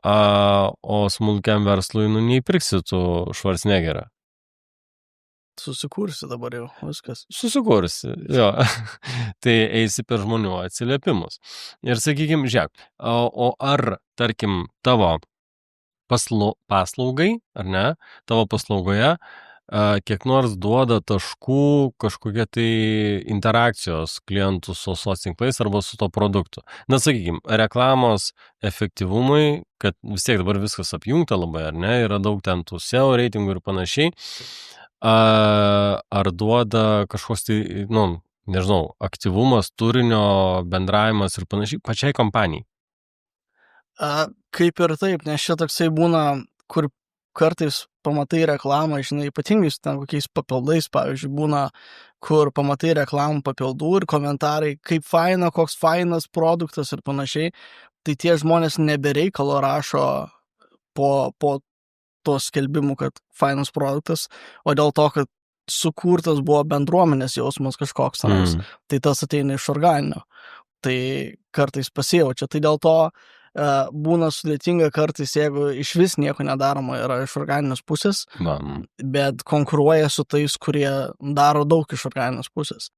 o smulkiam verslui, neįpirksi tu Schwarzeneggerą. Susikursi dabar jau, viskas. Susikursi, jo. Tai eisi per žmonių atsiliepimus. Ir sakykime, žiūrėk, o ar, tarkim, tavo paslaugai, ar ne, tavo paslaugoje kiek nors duoda taškų kažkokie tai interakcijos klientų su tinklais arba su to produktu. Na, sakykime, reklamos efektyvumui, kad vis tiek dabar viskas apjungta labai, ar ne, yra daug ten tų SEO reitingų ir panašiai, ar duoda kažkoks tai, nežinau, aktyvumas, turinio, bendravimas ir panašiai pačiai kompanijai? Kaip ir taip, nes čia toksai būna, kur kartais pamatai reklamą, žinai, ypatingai su ten kokiais papildais, pavyzdžiui, būna, kur pamatai reklamų papildų ir komentarai, kaip faina, koks fainas produktas ir panašiai, tai tie žmonės nebereikalo rašo po to skelbimų, kad fainas produktas, o dėl to, kad sukurtas buvo bendruomenės jausmas kažkoks tenais, tai tas ateina iš organinio. Tai kartais pasijaučia, tai dėl to būna sudėtinga kartais, jeigu iš vis nieko nedaroma yra iš organinės pusės, bet konkuruoja su tais, kurie daro daug iš organinės pusės.